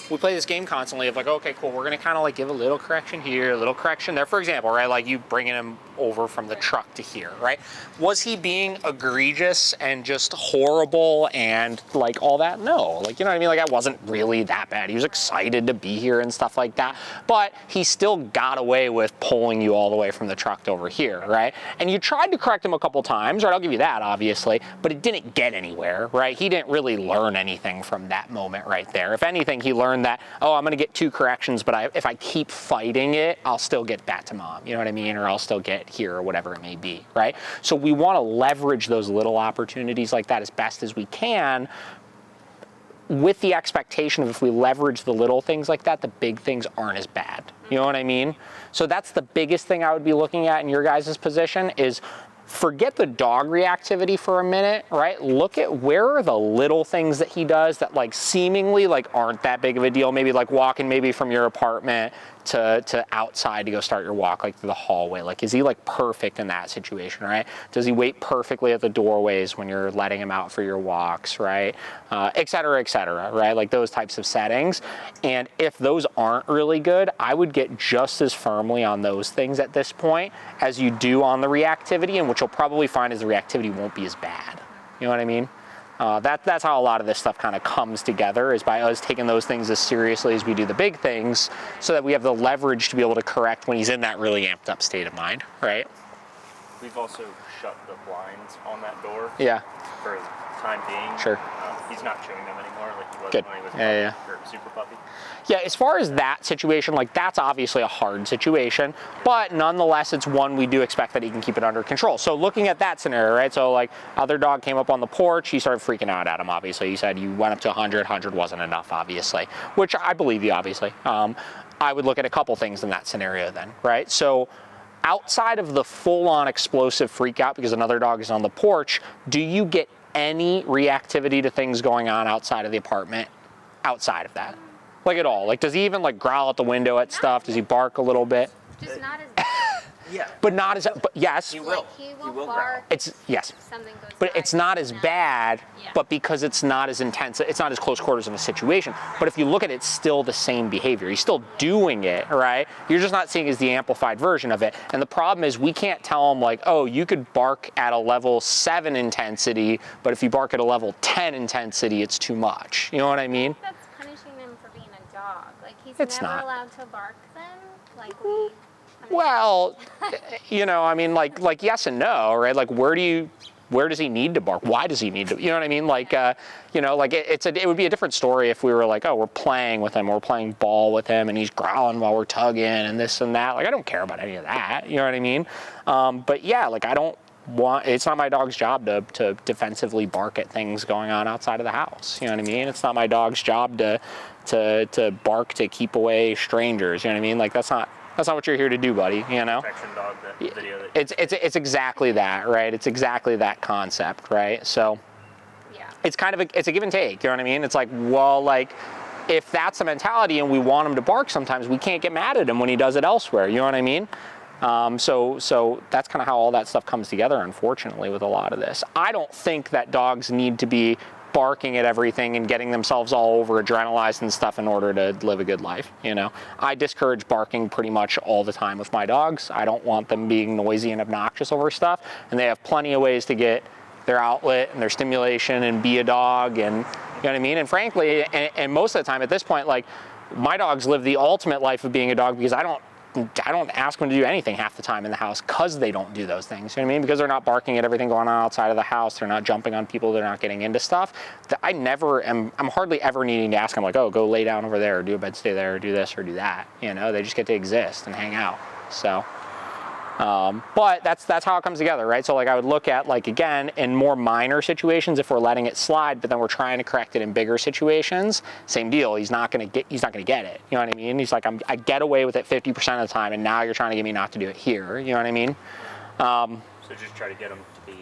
we play this game constantly of like, okay, cool, we're gonna kind of like give a little correction here, a little correction there. For example, right, like you bringing him over from the truck to here, right? Was he being egregious and just horrible and like all that? No, like, you know what I mean? Like, that wasn't really that bad. He was excited to be here and stuff like that, but he still got away with pulling you all the way from the truck to over here, right? And you tried to correct him a couple times, right? I'll give you that, obviously, but it didn't get anywhere, right? He didn't really learn anything from that moment right there. If anything, he learned that, oh, I'm gonna get 2 corrections, but if I keep fighting it, I'll still get back to mom, you know what I mean? Or I'll still get here or whatever it may be, right? So we want to leverage those little opportunities like that as best as we can, with the expectation of if we leverage the little things like that, the big things aren't as bad. You know what I mean? So that's the biggest thing I would be looking at in your guys' position is forget the dog reactivity for a minute, right? Look at where are the little things that he does that like seemingly like aren't that big of a deal. Maybe like walking maybe from your apartment to outside to go start your walk, like through the hallway. Like, is he like perfect in that situation, right? Does he wait perfectly at the doorways when you're letting him out for your walks, right? Et cetera, right? Like those types of settings. And if those aren't really good, I would get just as firmly on those things at this point as you do on the reactivity, and what you'll probably find is the reactivity won't be as bad. You know what I mean? That's how a lot of this stuff kind of comes together, is by us taking those things as seriously as we do the big things, so that we have the leverage to be able to correct when he's in that really amped up state of mind, right? We've also shut the blinds on that door. Yeah. For the time being. Sure. He's not chewing them anymore like he was Good. when he was or super puppy. Yeah, as far as that situation, like that's obviously a hard situation, but nonetheless, it's one we do expect that he can keep it under control. So looking at that scenario, right? So like other dog came up on the porch, he started freaking out at him, obviously. He said you went up to 100, 100 wasn't enough, obviously, which I believe you, obviously. I would look at a couple things in that scenario then, right? So outside of the full-on explosive freak out because another dog is on the porch, do you get any reactivity to things going on outside of the apartment, outside of that? Like at all? Like, does he even like growl out the window at stuff? Does he bark a little bit? Just not as bad. Yeah. But not as, but yes. He will. Like he will growl. bark. It's, yes. Something goes But by. it's not as bad, Yeah. but because it's not as intense, it's not as close quarters of a situation. But if you look at it, it's still the same behavior. He's still doing it, right? You're just not seeing it as the amplified version of it. And the problem is we can't tell him like, oh, you could bark at a level 7 intensity, but if you bark at a level 10 intensity, it's too much. You know what I mean? That's punishing them for being a dog. Like he's It's never not. allowed to bark them. Like we. Well, you know, I mean, like yes and no, right? Like where does he need to bark? Why does he need to? You know what I mean? Like, you know, like it would be a different story if we were like, oh, we're playing with him, we're playing ball with him, and he's growling while we're tugging and this and that. Like, I don't care about any of that. You know what I mean? But yeah, like I don't want. It's not my dog's job to defensively bark at things going on outside of the house. You know what I mean? It's not my dog's job to bark to keep away strangers. You know what I mean? Like that's not what you're here to do, buddy, you know? Protection dog, that video that It's exactly that, right? It's exactly that concept, right? So Yeah. it's kind of it's a give and take, you know what I mean? It's like, well, like if that's the mentality and we want him to bark sometimes, we can't get mad at him when he does it elsewhere, you know what I mean? So that's kind of how all that stuff comes together, unfortunately, with a lot of this. I don't think that dogs need to be barking at everything and getting themselves all over adrenalized and stuff in order to live a good life, you know? I discourage barking pretty much all the time with my dogs. I don't want them being noisy and obnoxious over stuff, and they have plenty of ways to get their outlet and their stimulation and be a dog, and you know what I mean? And frankly, and most of the time at this point, like my dogs live the ultimate life of being a dog because I don't ask them to do anything half the time in the house because they don't do those things. You know what I mean? Because they're not barking at everything going on outside of the house. They're not jumping on people. They're not getting into stuff. I'm hardly ever needing to ask them like, oh, go lay down over there or do a bed stay there or do this or do that. You know, they just get to exist and hang out. So, but that's how it comes together, right? So like I would look at like, again, in more minor situations, if we're letting it slide, but then we're trying to correct it in bigger situations, same deal. He's not going to get it. You know what I mean? He's like, I get away with it 50% of the time. And now you're trying to get me not to do it here. You know what I mean? So just try to get him to be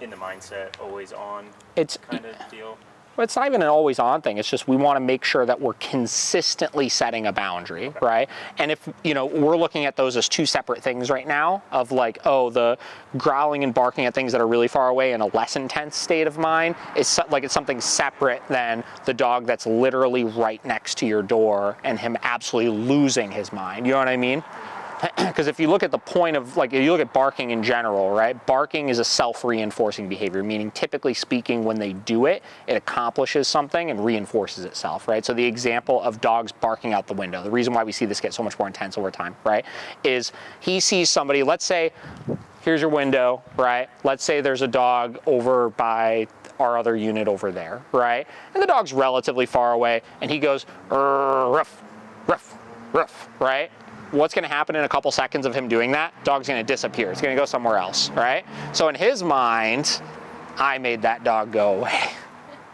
in the mindset, always on It's kind of deal. it's not even an always on thing. It's just we want to make sure that we're consistently setting a boundary, right? And if, we're looking at those as two separate things right now of like, oh, the growling and barking at things that are really far away in a less intense state of mind is like it's something separate than the dog that's literally right next to your door and him absolutely losing his mind. You know what I mean? Because if you look at the point of, like, if you look at barking in general, right? Barking is a self-reinforcing behavior, meaning typically speaking, when they do it, it accomplishes something and reinforces itself, right? So the example of dogs barking out the window, the reason why we see this get so much more intense over time, right? Is he sees somebody, let's say, here's your window, right? Let's say there's a dog over by our other unit over there, right? And the dog's relatively far away, and he goes, ruff, ruff, ruff, right? What's going to happen in a couple seconds of him doing that? Dog's going to disappear. It's going to go somewhere else, right? So in his mind, I made that dog go away,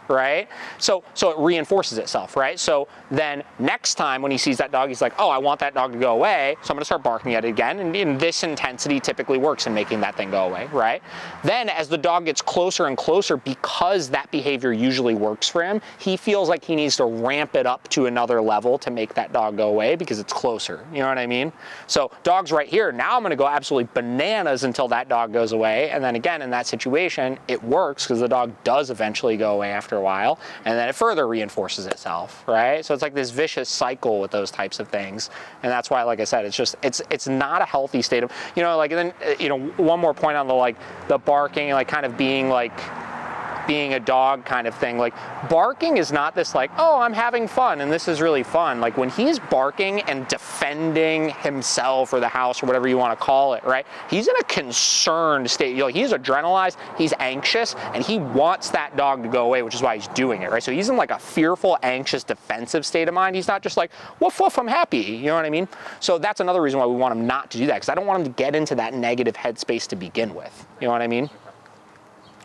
right? So it reinforces itself, right? So then next time when he sees that dog, he's like, oh, I want that dog to go away, so I'm going to start barking at it again. And this intensity typically works in making that thing go away, right? Then as the dog gets closer and closer, because that behavior usually works for him, he feels like he needs to ramp it up to another level to make that dog go away because it's closer. You know what I mean? So dog's right here. Now I'm going to go absolutely bananas until that dog goes away. And then again, in that situation, it works because the dog does eventually go away after a while, and then it further reinforces itself, right? So it's like this vicious cycle with those types of things, and that's why, like I said, it's not a healthy state of, like, and then, one more point on the barking, like kind of being a dog kind of thing. Like, barking is not this like, oh, I'm having fun and this is really fun. Like, when he's barking and defending himself or the house or whatever you want to call it, right? He's in a concerned state. He's adrenalized, he's anxious, and he wants that dog to go away, which is why he's doing it, right? So he's in like a fearful, anxious, defensive state of mind. He's not just like, woof, woof, I'm happy. You know what I mean? So that's another reason why we want him not to do that, because I don't want him to get into that negative headspace to begin with. You know what I mean?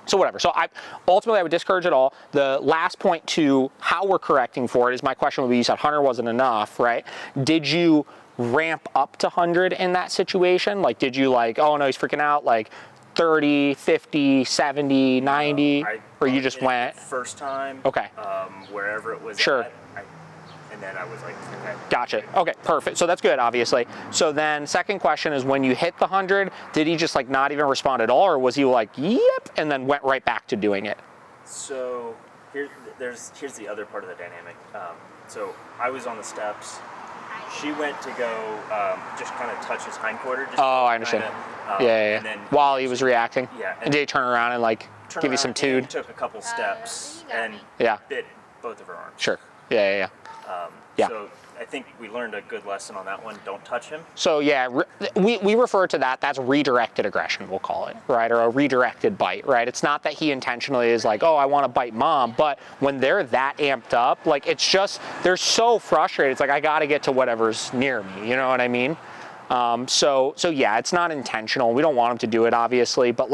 So whatever. So ultimately I would discourage it all. The last point to how we're correcting for it is, my question would be, you said 100 wasn't enough, right? Did you ramp up to 100 in that situation? Like, did you oh no, he's freaking out, like 30, 50, 70, 90, or you just went? First time. Okay. Wherever it was Sure. at. And then I was like, okay. Gotcha. Okay, perfect. So that's good, obviously. So then second question is, when you hit the 100, did he just not even respond at all, or was he like, yep, and then went right back to doing it? So here's the other part of the dynamic. So I was on the steps. She went to go just kind of touch his hindquarter. I understand. Yeah. And then while he was reacting? Yeah. And did he turn around and give you some tood? Took a couple steps and bit both of her arms. Sure. Yeah. Yeah. So I think we learned a good lesson on that one. Don't touch him. So yeah, we refer to that, that's redirected aggression, we'll call it, right? Or a redirected bite, right? It's not that he intentionally is like, oh, I want to bite mom, but when they're that amped up, it's just, they're so frustrated. It's like, I got to get to whatever's near me, you know what I mean? So yeah, it's not intentional. We don't want him to do it, obviously, but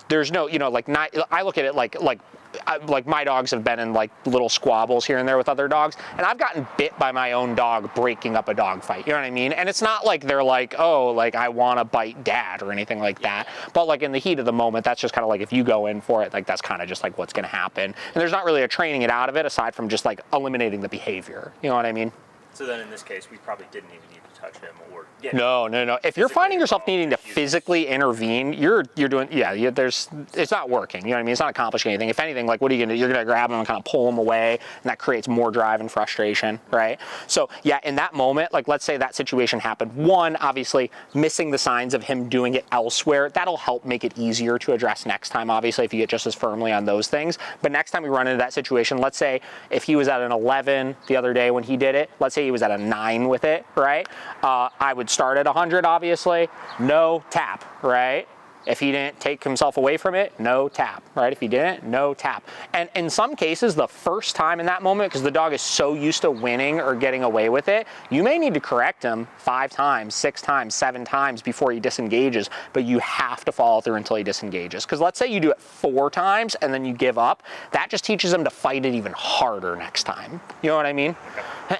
there's no, I look at it like my dogs have been in little squabbles here and there with other dogs, and I've gotten bit by my own dog breaking up a dog fight. You know what I mean? And it's not like they're like, oh, I want to bite dad or anything like that. But in the heat of the moment, that's just kind of if you go in for it, that's kind of just what's going to happen. And there's not really a training it out of it aside from just eliminating the behavior. You know what I mean? So then in this case, we probably didn't even need to touch him or get No. If you're finding yourself needing to physically intervene, you're doing, it's not working. You know what I mean? It's not accomplishing anything. If anything, what are you going to do? You're going to grab him and kind of pull him away, and that creates more drive and frustration, right? So yeah, in that moment, let's say that situation happened. One, obviously, missing the signs of him doing it elsewhere, that'll help make it easier to address next time, obviously, if you get just as firmly on those things. But next time we run into that situation, let's say if he was at an 11 the other day when he did it, let's say he was at a 9 with it, right? I would start at 100, obviously. No tap, right? If he didn't take himself away from it, no tap, right? If he didn't, no tap. And in some cases, the first time in that moment, because the dog is so used to winning or getting away with it, you may need to correct him 5 times, 6 times, 7 times before he disengages, but you have to follow through until he disengages. Because let's say you do it 4 times and then you give up, that just teaches him to fight it even harder next time. You know what I mean?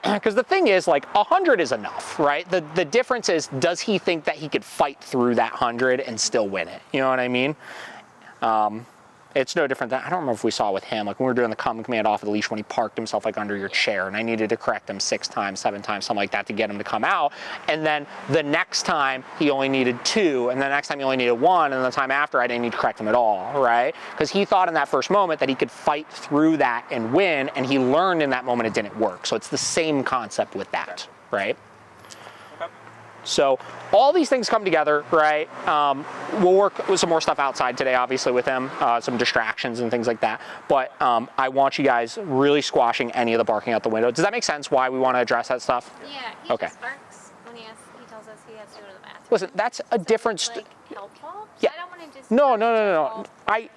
Because the thing is, 100 is enough, right? The difference is, does he think that he could fight through that 100 and still win it? You know what I mean? It's no different than, I don't remember if we saw with him, like when we were doing the come command off of the leash when he parked himself like under your chair, and I needed to correct him 6 times, 7 times, something like that to get him to come out. And then the next time he only needed 2, and the next time he only needed 1, and the time after I didn't need to correct him at all, right? Because he thought in that first moment that he could fight through that and win, and he learned in that moment it didn't work. So it's the same concept with that, right? So all these things come together, right? We'll work with some more stuff outside today, obviously, with him, some distractions and things like that. But I want you guys really squashing any of the barking out the window. Does that make sense why we want to address that stuff? Yeah, he Okay. just barks when he tells us he has to go to the bathroom. Listen, that's a different... Like, helpful? Yeah. I don't want to just... No.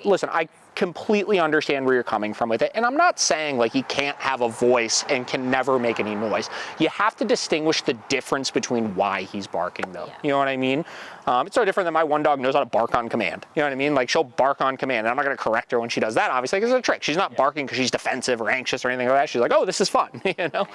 Listen, I completely understand where you're coming from with it. And I'm not saying like he can't have a voice and can never make any noise. You have to distinguish the difference between why he's barking though. Yeah. You know what I mean? It's so different than my one dog knows how to bark on command. You know what I mean? Like she'll bark on command, and I'm not going to correct her when she does that, obviously, because it's a trick. She's not barking because she's defensive or anxious or anything like that. She's like, oh, this is fun, you know?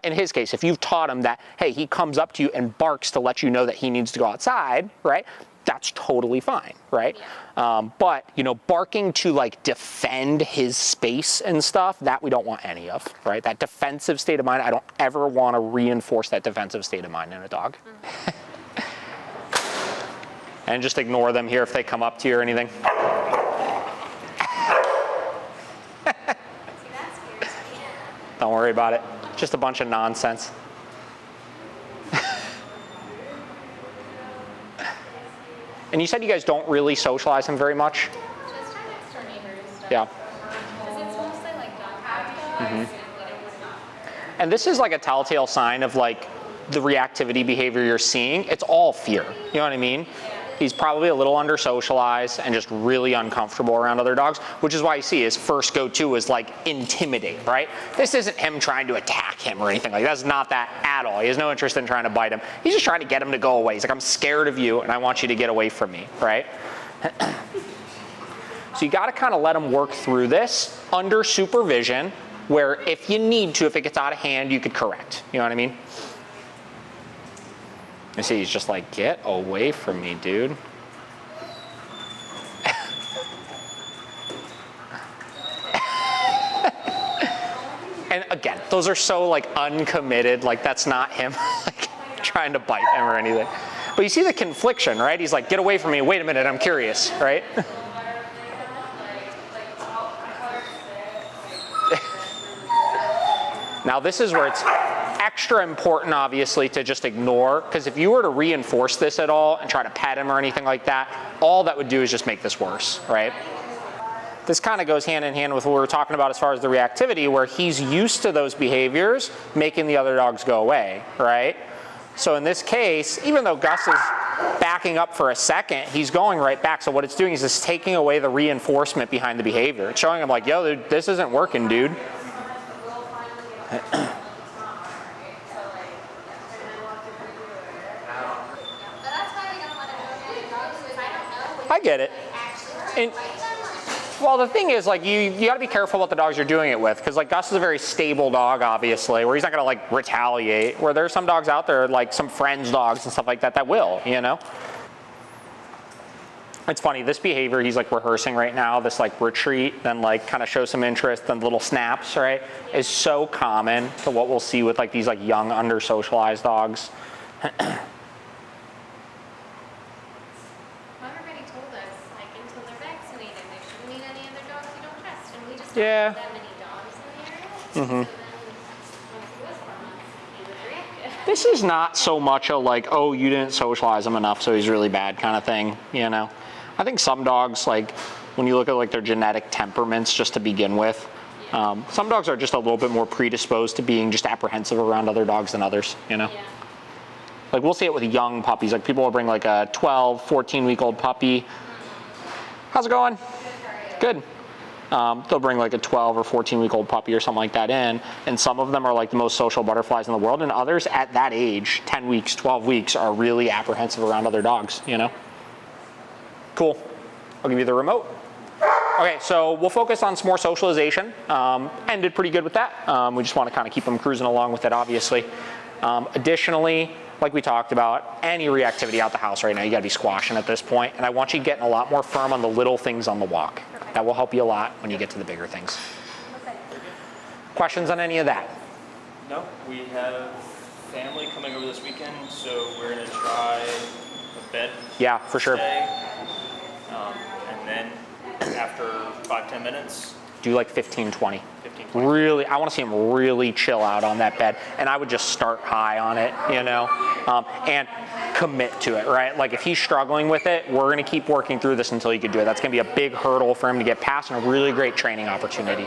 In his case, if you've taught him that, hey, he comes up to you and barks to let you know that he needs to go outside, right? That's totally fine, right? Yeah. But, you know, barking to like defend his space and stuff, that we don't want any of, right? That defensive state of mind, I don't ever want to reinforce that defensive state of mind in a dog. Mm-hmm. And just ignore them here if they come up to you or anything. See, that scares me. Don't worry about it. Just a bunch of nonsense. And you said you guys don't really socialize him very much? Just our next door neighbors. Yeah. Because it's mostly like dog dogs. And we don't And this is like a telltale sign of like the reactivity behavior you're seeing. It's all fear. You know what I mean? He's probably a little under socialized and just really uncomfortable around other dogs, which is why you see his first go-to is like intimidate, right? This isn't him trying to attack him or anything like that. That's not that at all. He has no interest in trying to bite him. He's just trying to get him to go away. He's like, I'm scared of you and I want you to get away from me, right? So you got to kind of let him work through this under supervision, where if you need to, if it gets out of hand, you could correct. You know what I mean? You see, he's just like, get away from me, dude. And again, those are so like uncommitted, like that's not him like trying to bite him or anything. But you see the confliction, right? He's like, get away from me, wait a minute, I'm curious, right? Now this is where it's extra important, obviously, to just ignore, because if you were to reinforce this at all and try to pet him or anything like that, all that would do is just make this worse, right? This kind of goes hand in hand with what we were talking about as far as the reactivity, where he's used to those behaviors making the other dogs go away, right? So in this case, even though Gus is backing up for a second, he's going right back. So what it's doing is it's taking away the reinforcement behind the behavior. It's showing him like, yo, dude, this isn't working, dude. I get it. And, well, the thing is, like, you got to be careful what the dogs you're doing it with, because like Gus is a very stable dog, obviously, where he's not going to like retaliate. Where there's some dogs out there, like some friends' dogs and stuff like that, that will, you know. It's funny, this behavior he's like rehearsing right now, this like retreat, then like kind of show some interest, then little snaps, right, is so common to what we'll see with like these like young under socialized dogs. Everybody told us, like, until they're vaccinated, they shouldn't meet any other dogs you don't trust, and we just don't Yeah. have that many dogs in the area. So then, once he was 4 months, he was reactive. This is not so much a like, oh, you didn't socialize him enough, so he's really bad kind of thing, you know. I think some dogs, like when you look at like their genetic temperaments just to begin with, some dogs are just a little bit more predisposed to being just apprehensive around other dogs than others, you know. Yeah. Like we'll see it with young puppies. Like people will bring like a 12, 14-week-old puppy. How's it going? Good. They'll bring like a 12 or 14-week-old puppy or something like that in, and some of them are like the most social butterflies in the world, and others at that age, 10 weeks, 12 weeks, are really apprehensive around other dogs, you know? Cool. I'll give you the remote. Okay, so we'll focus on some more socialization. Ended pretty good with that. We just want to kind of keep them cruising along with it, obviously. Additionally, like we talked about, any reactivity out the house right now, you got to be squashing at this point, and I want you getting a lot more firm on the little things on the walk. That will help you a lot when you get to the bigger things. Questions on any of that? No, we have family coming over this weekend, so we're gonna try a bed Yeah, for sure. stay, and then after 5-10 minutes, Do like 15, 20. 15, 20. Really, I want to see him really chill out on that bed, and I would just start high on it, and commit to it, right? Like if he's struggling with it, we're going to keep working through this until he can do it. That's going to be a big hurdle for him to get past and a really great training opportunity.